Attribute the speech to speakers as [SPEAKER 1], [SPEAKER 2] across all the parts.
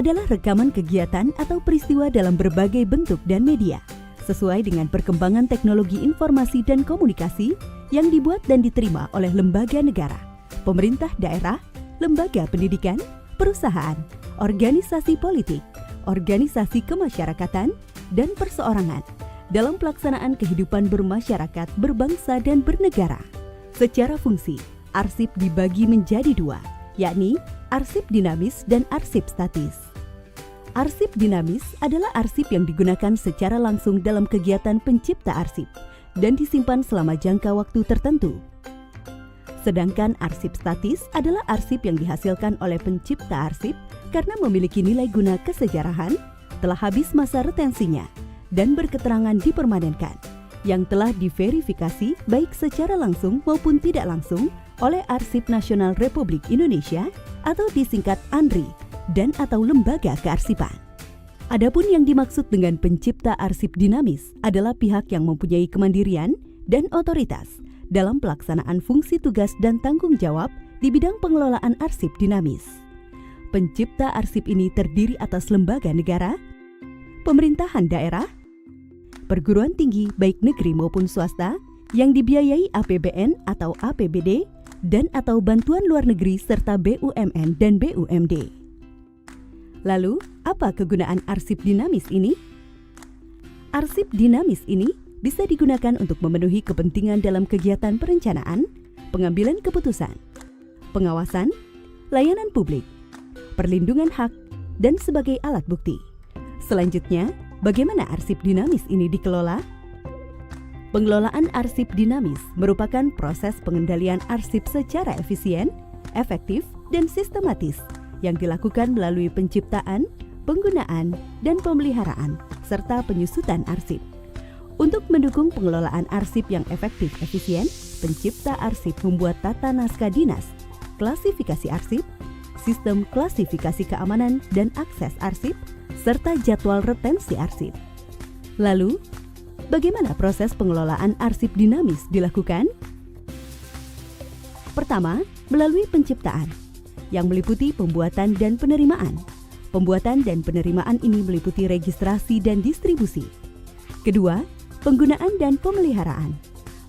[SPEAKER 1] adalah rekaman kegiatan atau peristiwa dalam berbagai bentuk dan media, sesuai dengan perkembangan teknologi informasi dan komunikasi yang dibuat dan diterima oleh lembaga negara, pemerintah daerah, lembaga pendidikan, perusahaan, organisasi politik, organisasi kemasyarakatan, dan perseorangan dalam pelaksanaan kehidupan bermasyarakat, berbangsa, dan bernegara. Secara fungsi, arsip dibagi menjadi dua, yakni arsip dinamis dan arsip statis. Arsip dinamis adalah arsip yang digunakan secara langsung dalam kegiatan pencipta arsip dan disimpan selama jangka waktu tertentu. Sedangkan arsip statis adalah arsip yang dihasilkan oleh pencipta arsip karena memiliki nilai guna kesejarahan, telah habis masa retensinya, dan berketerangan dipermanenkan, yang telah diverifikasi baik secara langsung maupun tidak langsung oleh Arsip Nasional Republik Indonesia atau disingkat ANRI dan atau lembaga kearsipan. Adapun yang dimaksud dengan pencipta arsip dinamis adalah pihak yang mempunyai kemandirian dan otoritas dalam pelaksanaan fungsi tugas dan tanggung jawab di bidang pengelolaan arsip dinamis. Pencipta arsip ini terdiri atas lembaga negara, pemerintahan daerah, perguruan tinggi baik negeri maupun swasta yang dibiayai APBN atau APBD dan atau bantuan luar negeri serta BUMN dan BUMD. Lalu, apa kegunaan arsip dinamis ini? Arsip dinamis ini bisa digunakan untuk memenuhi kepentingan dalam kegiatan perencanaan, pengambilan keputusan, pengawasan, layanan publik, perlindungan hak, dan sebagai alat bukti. Selanjutnya, bagaimana arsip dinamis ini dikelola? Pengelolaan arsip dinamis merupakan proses pengendalian arsip secara efisien, efektif, dan sistematis yang dilakukan melalui penciptaan, penggunaan, dan pemeliharaan, serta penyusutan arsip. Untuk mendukung pengelolaan arsip yang efektif efisien, pencipta arsip membuat tata naskah dinas, klasifikasi arsip, sistem klasifikasi keamanan dan akses arsip, serta jadwal retensi arsip. Lalu, bagaimana proses pengelolaan arsip dinamis dilakukan? Pertama, melalui penciptaan, yang meliputi pembuatan dan penerimaan. Pembuatan dan penerimaan ini meliputi registrasi dan distribusi. Kedua, penggunaan dan pemeliharaan.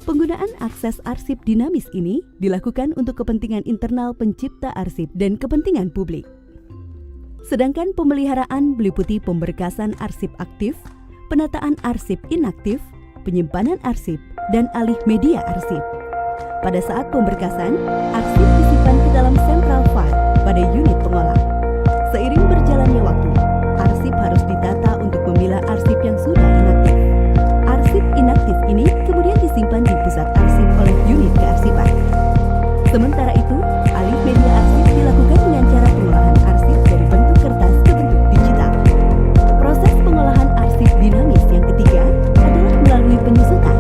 [SPEAKER 1] Penggunaan akses arsip dinamis ini dilakukan untuk kepentingan internal pencipta arsip dan kepentingan publik. Sedangkan pemeliharaan meliputi pemberkasan arsip aktif, penataan arsip inaktif, penyimpanan arsip, dan alih media arsip. Pada saat pemberkasan, arsip disimpan ke dalam central file pada unit pengolah. Seiring berjalannya waktu, arsip harus ditata untuk memilah arsip yang sudah inaktif. Arsip inaktif ini kemudian disimpan di pusat arsip oleh unit kearsipan. Sementara itu, alih media arsip dilakukan dengan cara pengolahan arsip dari bentuk kertas ke bentuk digital. Proses pengolahan arsip dinamis yang ketiga adalah melalui penyusutan.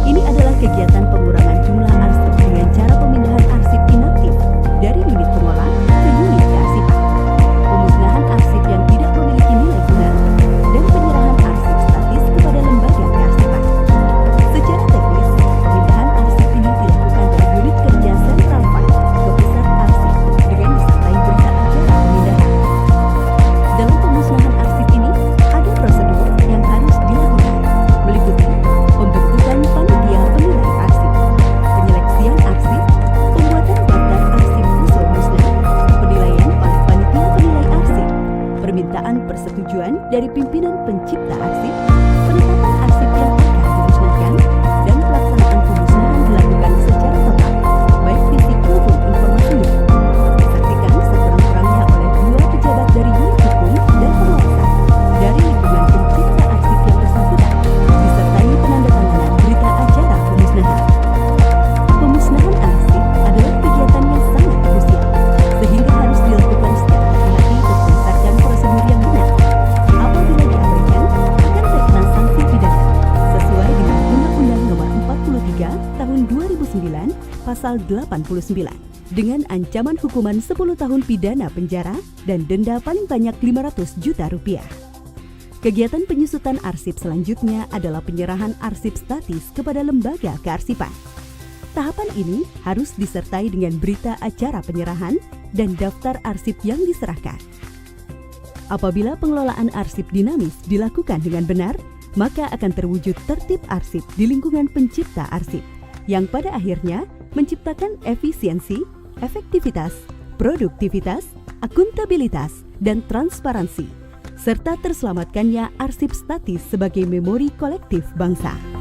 [SPEAKER 1] Ini adalah kegiatan pengurangan jumlah arsip dengan cara pemindahan arsip inaktif dari unit pengolah ke unit kearsipan, pemusnahan arsip yang tidak memiliki nilai guna, dan penyerahan arsip statis kepada lembaga kearsipan. Secara teknis, pemindahan arsip ini dilakukan dari unit kerja central file ke pusat arsip dengan disertai berita acara pemindahan. Dalam pemusnahan arsip ini, ada prosedur yang harus dilakukan, meliputi pembentukan panitia penilai arsip, penyeleksian arsip, pembuatan daftar arsip usul musnah, penilaian oleh panitia penilai arsip, permintaan persetujuan dari pimpinan pencipta arsip, penetapan arsip yang akan dimusnahkan, dan pelaksanaan pemusnahan dilakukan secara total, baik fisik maupun informasinya. Disaksikan sekurang-kurangnya oleh 2 pejabat dari unit hukum dan pengawasan dari lingkungan pencipta arsip yang bersangkutan, disertai penandatanganan berita acara pemusnahan. Pemusnahan arsip adalah kegiatan yang sangat krusial, sehingga harus dilakukan secara hati-hati berdasarkan prosedur yang benar. Apabila diabaikan, akan terkena sanksi pidana sesuai dengan Undang-Undang Nomor 43 Tahun 2009 Pasal 89 dengan ancaman hukuman 10 tahun pidana penjara dan denda paling banyak Rp500 juta. Kegiatan penyusutan arsip selanjutnya adalah penyerahan arsip statis kepada lembaga kearsipan. Tahapan ini harus disertai dengan berita acara penyerahan dan daftar arsip yang diserahkan. Apabila pengelolaan arsip dinamis dilakukan dengan benar, maka akan terwujud tertib arsip di lingkungan pencipta arsip, yang pada akhirnya menciptakan efisiensi, efektivitas, produktivitas, akuntabilitas, dan transparansi, serta terselamatkannya arsip statis sebagai memori kolektif bangsa.